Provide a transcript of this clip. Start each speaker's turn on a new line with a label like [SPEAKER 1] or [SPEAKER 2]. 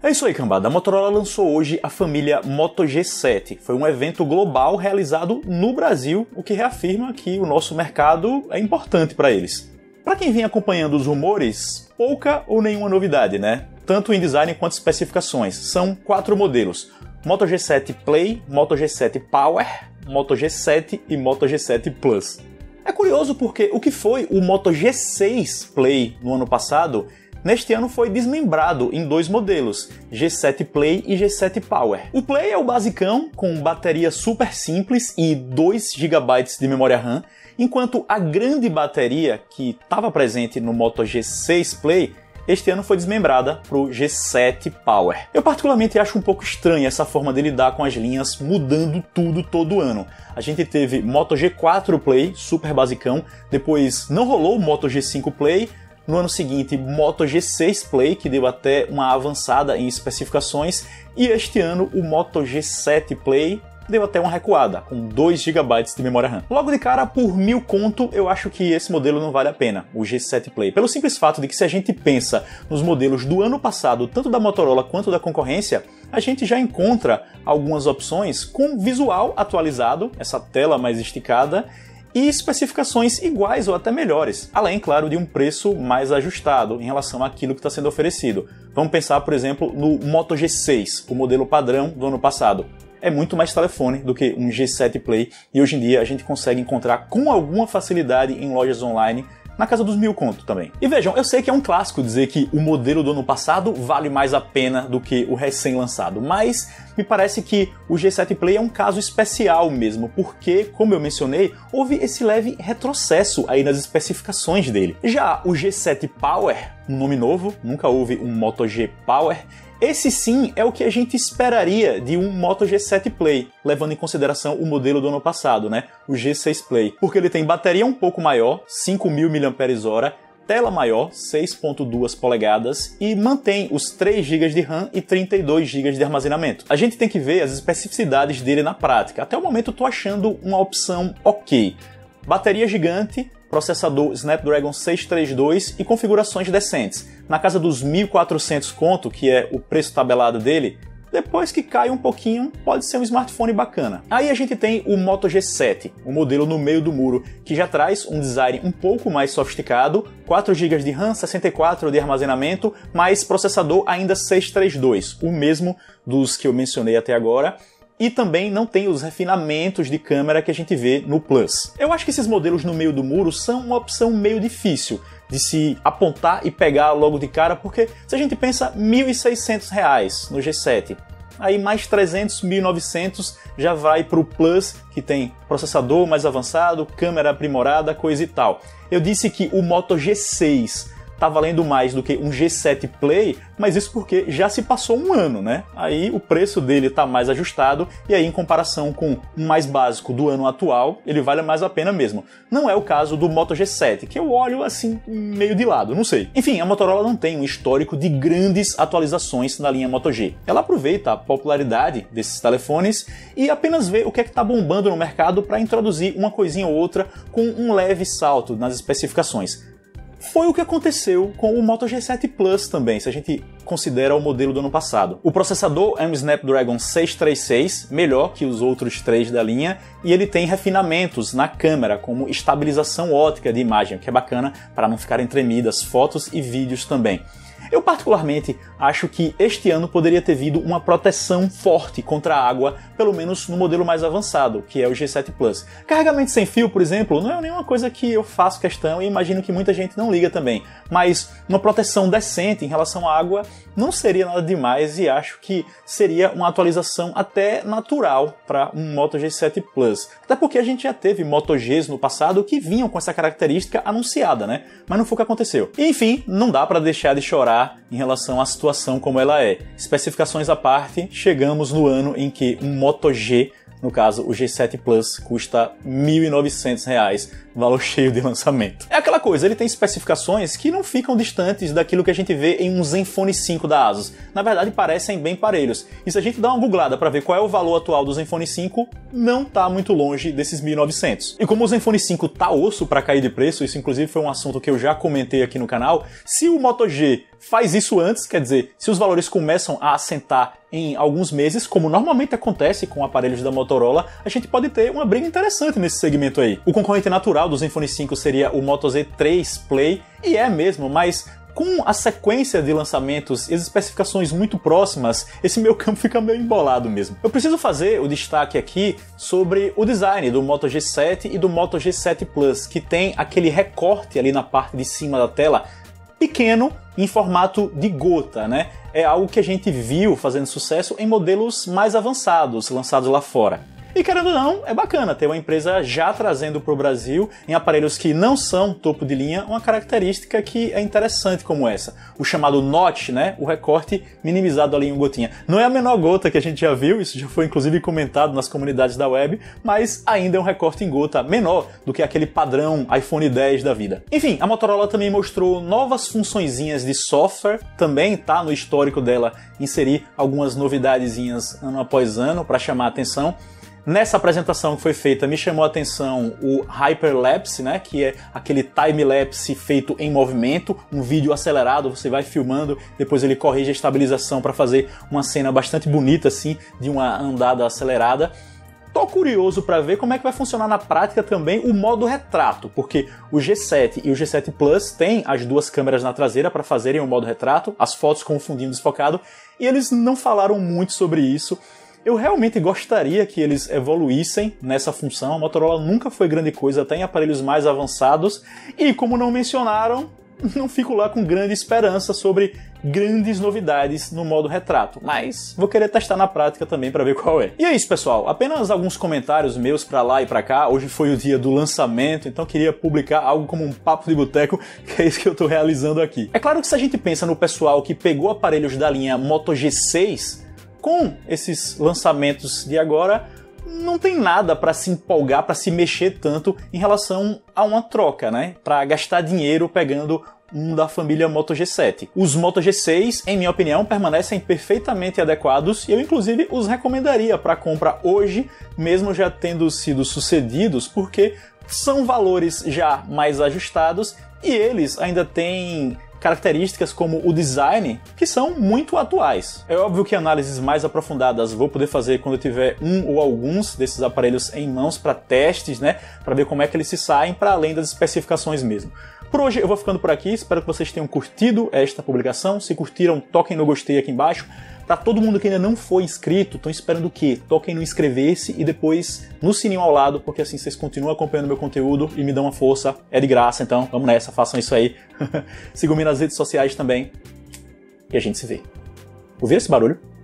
[SPEAKER 1] É isso aí, cambada. A Motorola lançou hoje a família Moto G7. Foi um evento global realizado no Brasil, o que reafirma que o nosso mercado é importante para eles. Para quem vem acompanhando os rumores, pouca ou nenhuma novidade, né? Tanto em design quanto especificações. São 4 modelos: Moto G7 Play, Moto G7 Power, Moto G7 e Moto G7 Plus. É curioso porque o que foi o Moto G6 Play no ano passado, neste ano foi desmembrado em 2 modelos, G7 Play e G7 Power. O Play é o basicão, com bateria super simples e 2 GB de memória RAM, enquanto a grande bateria que estava presente no Moto G6 Play este ano foi desmembrada para o G7 Power. Eu particularmente acho um pouco estranha essa forma de lidar com as linhas mudando tudo todo ano. A gente teve Moto G4 Play, super basicão, depois não rolou o Moto G5 Play, no ano seguinte Moto G6 Play, que deu até uma avançada em especificações, e este ano o Moto G7 Play deu até uma recuada, com 2 GB de memória RAM. Logo de cara, por 1000 conto, eu acho que esse modelo não vale a pena, o G7 Play. Pelo simples fato de que se a gente pensa nos modelos do ano passado, tanto da Motorola quanto da concorrência, a gente já encontra algumas opções com visual atualizado, essa tela mais esticada, e especificações iguais ou até melhores, além, claro, de um preço mais ajustado em relação àquilo que está sendo oferecido. Vamos pensar, por exemplo, no Moto G6, o modelo padrão do ano passado. É muito mais telefone do que um G7 Play, e hoje em dia a gente consegue encontrar com alguma facilidade em lojas online na casa dos 1000 conto também. E vejam, eu sei que é um clássico dizer que o modelo do ano passado vale mais a pena do que o recém-lançado, mas me parece que o G7 Play é um caso especial mesmo, porque, como eu mencionei, houve esse leve retrocesso aí nas especificações dele. Já o G7 Power, um nome novo, nunca houve um Moto G Power, esse sim é o que a gente esperaria de um Moto G7 Play, levando em consideração o modelo do ano passado, né? O G6 Play, porque ele tem bateria um pouco maior, 5.000 mAh, tela maior, 6.2 polegadas, e mantém os 3 GB de RAM e 32 GB de armazenamento. A gente tem que ver as especificidades dele na prática. Até o momento eu tô achando uma opção ok. Bateria gigante, processador Snapdragon 632 e configurações decentes. Na casa dos 1.400 conto, que é o preço tabelado dele, depois que cai um pouquinho, pode ser um smartphone bacana. Aí a gente tem o Moto G7, o modelo no meio do muro, que já traz um design um pouco mais sofisticado, 4 GB de RAM, 64 de armazenamento, mas processador ainda 632, o mesmo dos que eu mencionei até agora, e também não tem os refinamentos de câmera que a gente vê no Plus. Eu acho que esses modelos no meio do muro são uma opção meio difícil de se apontar e pegar logo de cara, porque se a gente pensa R$ 1.600 no G7, aí mais 300, 1.900 já vai para o Plus, que tem processador mais avançado, câmera aprimorada, coisa e tal. Eu disse que o Moto G6 tá valendo mais do que um G7 Play, mas isso porque já se passou um ano, né? Aí o preço dele tá mais ajustado e aí em comparação com um mais básico do ano atual, ele vale mais a pena mesmo. Não é o caso do Moto G7, que eu olho assim meio de lado, não sei. Enfim, a Motorola não tem um histórico de grandes atualizações na linha Moto G. Ela aproveita a popularidade desses telefones e apenas vê o que é que tá bombando no mercado para introduzir uma coisinha ou outra com um leve salto nas especificações. Foi o que aconteceu com o Moto G7 Plus também, se a gente considera o modelo do ano passado. O processador é um Snapdragon 636, melhor que os outros 3 da linha, e ele tem refinamentos na câmera, como estabilização ótica de imagem, que é bacana para não ficarem tremidas fotos e vídeos também. Eu particularmente acho que este ano poderia ter vindo uma proteção forte contra a água, pelo menos no modelo mais avançado, que é o G7 Plus. Carregamento sem fio, por exemplo, não é nenhuma coisa que eu faço questão e imagino que muita gente não liga também, mas uma proteção decente em relação à água não seria nada demais e acho que seria uma atualização até natural para um Moto G7 Plus. Até porque a gente já teve Moto Gs no passado que vinham com essa característica anunciada, né? Mas não foi o que aconteceu. E, enfim, não dá para deixar de chorar em relação à situação como ela é. Especificações à parte, chegamos no ano em que um Moto G, no caso o G7 Plus, custa R$ 1.900 valor cheio de lançamento. É aquela coisa, ele tem especificações que não ficam distantes daquilo que a gente vê em um Zenfone 5 da Asus. Na verdade, parecem bem parelhos. E se a gente dá uma googlada para ver qual é o valor atual do Zenfone 5, não tá muito longe desses 1.900. E como o Zenfone 5 tá osso para cair de preço, isso inclusive foi um assunto que eu já comentei aqui no canal, se o Moto G faz isso antes, quer dizer, se os valores começam a assentar em alguns meses, como normalmente acontece com aparelhos da Motorola, a gente pode ter uma briga interessante nesse segmento aí. O concorrente natural do Zenfone 5 seria o Moto Z3 Play, e é mesmo, mas com a sequência de lançamentos e as especificações muito próximas, esse meu campo fica meio embolado mesmo. Eu preciso fazer o destaque aqui sobre o design do Moto G7 e do Moto G7 Plus, que tem aquele recorte ali na parte de cima da tela, pequeno, em formato de gota, né? É algo que a gente viu fazendo sucesso em modelos mais avançados, lançados lá fora. E querendo ou não, é bacana ter uma empresa já trazendo para o Brasil, em aparelhos que não são topo de linha, uma característica que é interessante como essa. O chamado notch, né? O recorte minimizado ali em gotinha. Não é a menor gota que a gente já viu, isso já foi inclusive comentado nas comunidades da web, mas ainda é um recorte em gota menor do que aquele padrão iPhone 10 da vida. Enfim, a Motorola também mostrou novas funçõezinhas de software, também tá no histórico dela inserir algumas novidadezinhas ano após ano para chamar a atenção. Nessa apresentação que foi feita, me chamou a atenção o Hyperlapse, né, que é aquele time-lapse feito em movimento, um vídeo acelerado, você vai filmando, depois ele corrige a estabilização para fazer uma cena bastante bonita, assim, de uma andada acelerada. Tô curioso para ver como é que vai funcionar na prática também o modo retrato, porque o G7 e o G7 Plus têm as duas câmeras na traseira para fazerem o modo retrato, as fotos com o fundinho desfocado, e eles não falaram muito sobre isso. Eu realmente gostaria que eles evoluíssem nessa função. A Motorola nunca foi grande coisa, até em aparelhos mais avançados. E como não mencionaram, não fico lá com grande esperança sobre grandes novidades no modo retrato. Mas vou querer testar na prática também para ver qual é. E é isso, pessoal. Apenas alguns comentários meus para lá e para cá. Hoje foi o dia do lançamento, então queria publicar algo como um papo de boteco, que é isso que eu estou realizando aqui. É claro que se a gente pensa no pessoal que pegou aparelhos da linha Moto G6, com esses lançamentos de agora, não tem nada para se empolgar, para se mexer tanto em relação a uma troca, né? Para gastar dinheiro pegando um da família Moto G7. Os Moto G6, em minha opinião, permanecem perfeitamente adequados e eu, inclusive, os recomendaria para compra hoje, mesmo já tendo sido sucedidos, porque são valores já mais ajustados e eles ainda têm características como o design que são muito atuais. É óbvio que análises mais aprofundadas vou poder fazer quando eu tiver um ou alguns desses aparelhos em mãos para testes, né, para ver como é que eles se saem para além das especificações mesmo. Por hoje eu vou ficando por aqui, espero que vocês tenham curtido esta publicação. Se curtiram, toquem no gostei aqui embaixo. Para todo mundo que ainda não foi inscrito, estão esperando o quê? Toquem no inscrever-se e depois no sininho ao lado, porque assim vocês continuam acompanhando meu conteúdo e me dão uma força. É de graça, então vamos nessa, façam isso aí. Sigam-me nas redes sociais também e a gente se vê. Ouviram esse barulho?